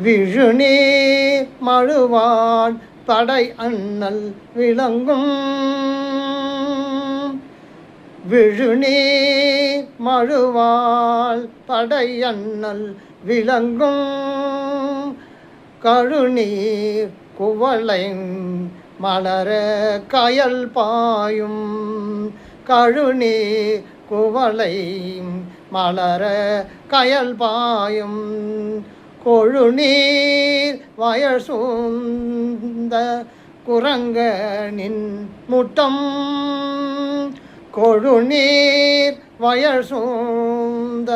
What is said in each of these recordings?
விழுநீர் மழுவாள் படை அண்ணல் விளங்கும் விழுநீர் மழுவாள் படை அண்ணல் விளங்கும் கழுநீர் குவளை மலர கயல் பாயும் கழுநீர் குவளை மலர கயல் பாயும் கொழுநீர் வயல் சூழ்ந்த குரங்கனின் முட்டம் கொழுநீர் வயல் சூழ்ந்த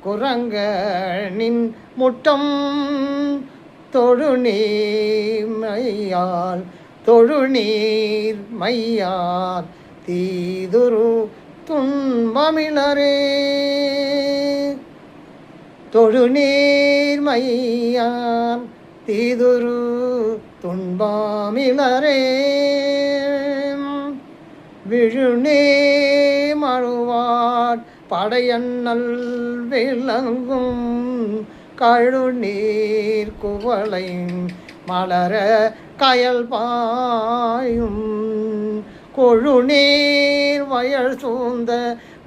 குரங்கனின் முட்டம் தொழுநீர் மையால் தொழுநீர் மையார் தீதுரு துன்பமிழரே தொழுநீர் மையார் தீதுரு துன்பமிழரே விழுநீர் மழுவாட் படையண்ணல் விளங்கும் கழுநீர் குவளை மலர கயல் பாயும் கொழுநீர் வயல் சூழ்ந்த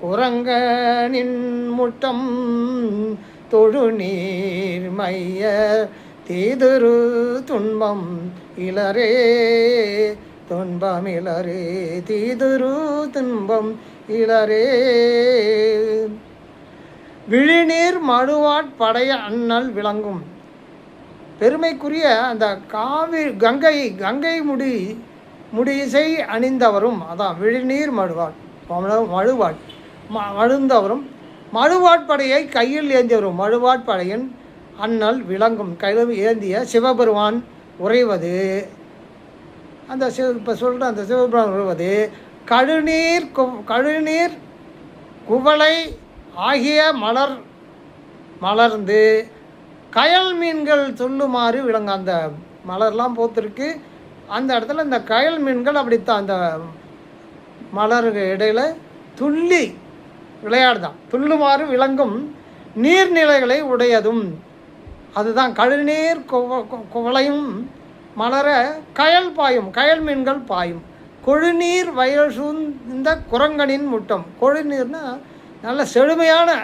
குரங்கனின் முட்டம் தொழுநீர் மைய தீதுரு துன்பம் இளரே துன்பமிழரே தீதுரு துன்பம் இளரே விழிநீர் மழுவாட் படைய அண்ணல் விளங்கும் பெருமைக்குரிய அந்த கங்கை முடிசை அணிந்தவரும் அதான் விழிநீர் மழுந்தவரும் மழுவாட்படையை கையில் ஏந்தியவரும் மழுவாட்படையின் அண்ணல் விளங்கும் கையில் ஏந்திய சிவபெருமான் உறைவது அந்த இப்போ சொல்கிற அந்த சிவபெருமான் உறைவது கழுநீர் குவளை ஆகிய மலர்ந்து கயல் மீன்கள் சொல்லுமாறு விளங்கும் அந்த மலர்லாம் போத்திருக்கு அந்த இடத்துல இந்த கயல் மீன்கள் அப்படித்தான் அந்த மலருக்கு இடையில் துள்ளி விளையாடுதான் துள்ளுமாறு விளங்கும் நீர்நிலைகளை உடையதும் அதுதான் கழுநீர் குவளையும் மலர கயல் பாயும் கயல் மீன்கள் பாயும் கொழுநீர் வயல் சூழ்ந்த குரங்கனின் முட்டம் கொழுநீர்னா நல்ல செழுமையான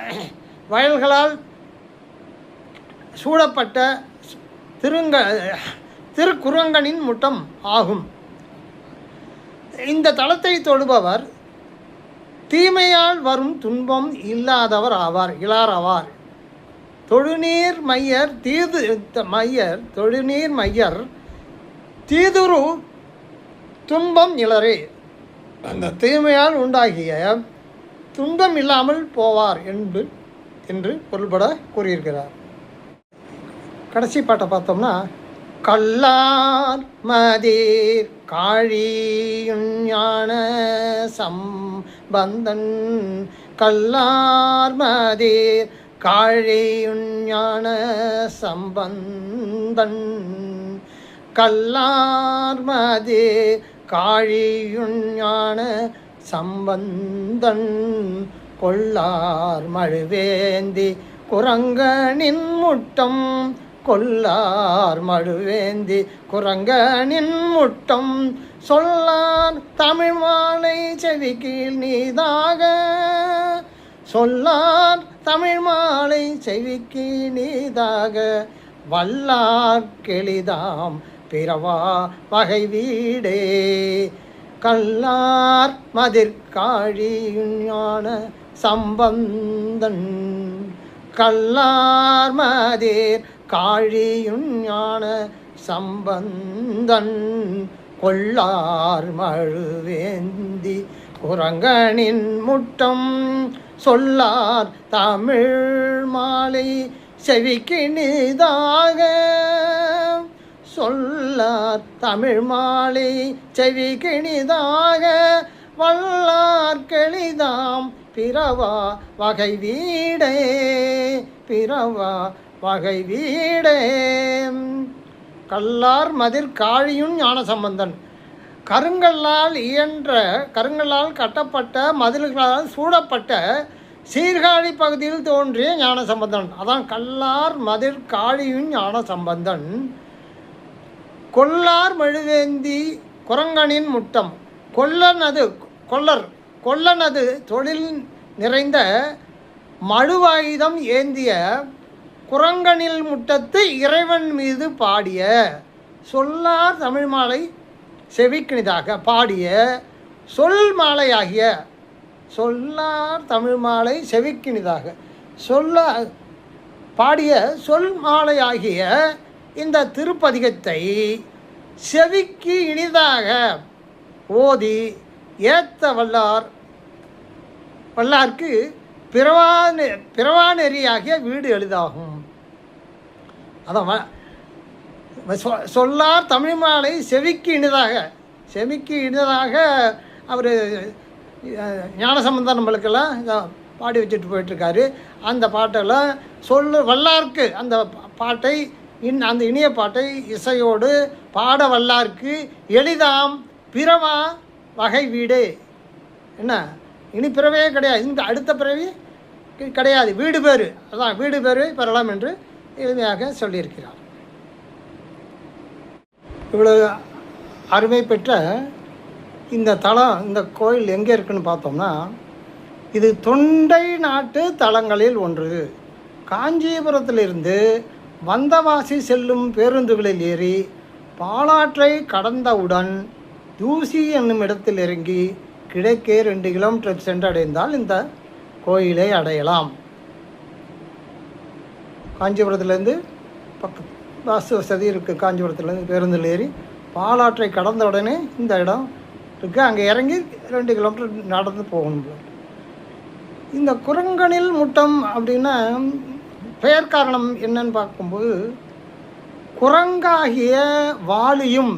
வயல்களால் சூழப்பட்ட திருக்குரங்கனின் முட்டம் ஆகும். இந்த தலத்தை தொழுபவர் தீமையால் வரும் துன்பம் இல்லாதவர் ஆவார் இலார் தொழுநீர் மையர் தொழுநீர் மையர் தீதுரு துன்பம் இளரே அந்த தீமையால் உண்டாகிய துன்பம் இல்லாமல் போவார் என்று பொருள்பட கூறியிருக்கிறார். கடைசி பாட்டை பார்த்தோம்னா கல்லார் மதிர் காழியுஞான சம்பந்தன் கல்லார் மதிர் காழியுஞான சம்பந்தன் கல்லார் மதிர் காழியுஞான சம்பந்தன் கொள்ளார் மழுவேந்தி குரங்கனின் முட்டம் கொள்ளார் மழுவேந்தி குரங்கனின் முட்டம் சொல்லார் தமிழ் மாலை செவிக்கீழ் நீதாக சொல்லார் தமிழ் மாலை செவிக்கீழ் நீதாக வல்லார் கெளிதாம் பிறவா வகை வீடே கல்லார் மதிர்காழியுஞான சம்பந்தன் கல்லார் மதிர் காழியுஞான சம்பந்தன் கொள்ளார் மழுவேந்தி குரங்கனின் முட்டம் சொல்லார் தமிழ் மாலை செவிக்கினிதாக சொல்லார் தமிழ் மாலை செவிக்கினிதாக வல்லார் கெளிதாம் பிறவா வகை வீடே பிறவா வகை வீடே கல்லார் மதிர் காழியும் ஞான சம்பந்தன் கருங்கல்லால் கட்டப்பட்ட மதில்களால் சூழப்பட்ட சீர்காழி பகுதியில் தோன்றிய ஞானசம்பந்தன். அதான் கல்லார் மதிர் காழியும் ஞானசம்பந்தன். கொல்லார் மெழுவேந்தி குரங்கனின் முட்டம். கொல்லனது தொழில் நிறைந்த மழுவாயுதம் ஏந்திய குரங்கனில் முட்டத்து இறைவன் மீது பாடிய சொல்லார் தமிழ் மாலை செவிக்கினிதாக பாடிய சொல்லார் தமிழ் மாலை செவிக்கினிதாக பாடிய சொல் மாலையாகிய இந்த திருப்பதிகத்தை செவிக்கு இனிதாக ஓதி ஏத்த வல்லார்க்கு பிறவாநெறியாகிய வீடு எளிதாகும். அதான் சொல்லார் தமிழ் மாலை செவிக்கு இனிதாக அவர் ஞானசம்பந்தன் நம்மளுக்கெல்லாம் பாடி வச்சுட்டு போயிட்டுருக்காரு. அந்த பாட்டெல்லாம் வல்லார்க்கு அந்த பாட்டை அந்த இனிய பாட்டை இசையோடு பாட வல்லார்க்கு எளிதாம் பிறவா வகை வீடு. என்ன, இனி பிறவையே கிடையாது, இந்த அடுத்த பிறவி கிடையாது, வீடு பேர், அதான் வீடு பேர் பெறலாம் என்று எளிமையாக சொல்லியிருக்கிறார். இவ்வளவு அருமை பெற்ற இந்த தலம், இந்த கோயில் எங்கே இருக்குன்னு பார்த்தோம்னா, இது தொண்டை நாட்டு தலங்களில் ஒன்று. காஞ்சிபுரத்திலிருந்து வந்தவாசி செல்லும் பேருந்துகளில் ஏறி பாலாற்றை கடந்தவுடன் தூசி என்னும் இடத்தில் இறங்கி கிழக்கே 2 கிலோமீட்டர் சென்றடைந்தால் இந்த கோயிலை அடையலாம். காஞ்சிபுரத்துலேருந்து பஸ் வசதி இருக்குது. காஞ்சிபுரத்துலேருந்து பேருந்தில் ஏறி பாலாற்றை கடந்த உடனே இந்த இடம் இருக்குது. அங்கே இறங்கி 2 கிலோமீட்டர் நடந்து போகணும். இந்த குரங்கனில் முட்டம் அப்படின்னா பெயர் காரணம் என்னன்னு பார்க்கும்போது, குரங்காகிய வாலியும்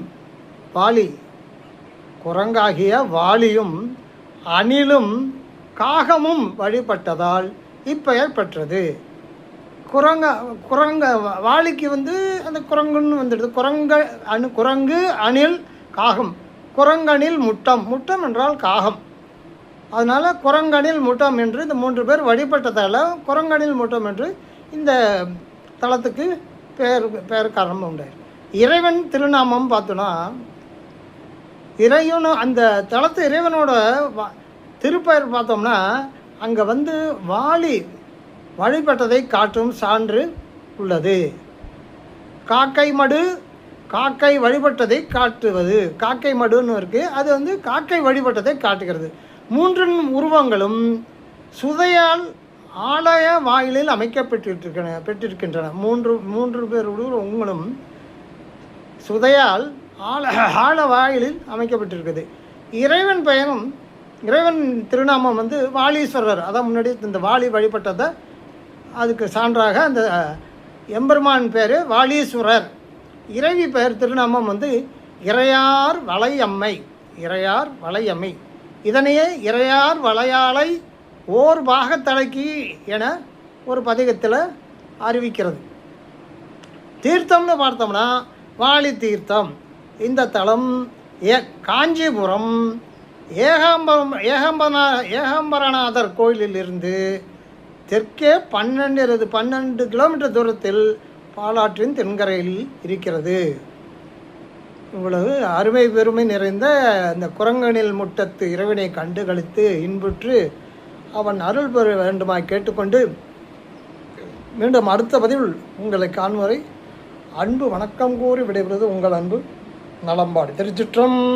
அணிலும் காகமும் வழிபட்டதால் இப்பெயர் பெற்றது. வாலிக்கு அந்த குரங்குன்னு வந்துடுது. குரங்கு அணில் காகம். குரங்கனில் முட்டம் என்றால் காகம். அதனால் குரங்கனில் முட்டம் என்று இந்த 3 பேர் வழிபட்டதால் குரங்கனில் முட்டம் என்று இந்த தலத்துக்கு பேர் காரணம் உண்டாயிருக்கு. இறைவன் திருநாமம் பார்த்தோன்னா, அந்த தலத்து இறைவனோட திருப்பெயர் பார்த்தோம்னா, அங்கே வாலி வழிபட்டதை காட்டும் சான்று உள்ளது. காக்கை வழிபட்டதை காட்டுவது, காக்கை மடுன்னு இருக்குது. அது காக்கை வழிபட்டதை காட்டுகிறது. 3 உருவங்களும் சுதையால் ஆலய வாயிலில் பெற்றிருக்கின்றன. 3 பேர் உருவங்களும் சுதையால் ஆல வாயிலில் அமைக்கப்பட்டிருக்குது. இறைவன் திருநாமம் வாலீஸ்வரர். அதான் முன்னாடி இந்த வாலி வழிபட்டதை அதுக்கு சான்றாக அந்த எம்பெருமான் பேர் வாலீஸ்வரர். இறைவி பெயர் திருநாமம் இறையார் வளையம்மை. இதனையே இறையார் வளையாளை ஓர் பாகத்தலைக்கு என ஒரு பதிகத்தில் அறிவிக்கிறது. தீர்த்தம்னு பார்த்தோம்னா வாலி தீர்த்தம். இந்த தலம் காஞ்சிபுரம் ஏகாம்பரநாதர் கோயிலிலிருந்து தெற்கே 12 கிலோமீட்டர் தூரத்தில் பாலாற்றின் தென்கரையில் இருக்கிறது. இவ்வளவு அருமை பெருமை நிறைந்த இந்த குரங்கனில் முட்டத்து இறைவனை கண்டு களித்து இன்புற்று அவன் அருள் பெற வேண்டுமாய் கேட்டுக்கொண்டு மீண்டும் அடுத்த பதிவில் உங்களை காண்பவரை அன்பு வணக்கம் கூறி விடைபெறுவது உங்கள் அன்பு நலம்பாடு. திருச்சிற்றம்பலம்.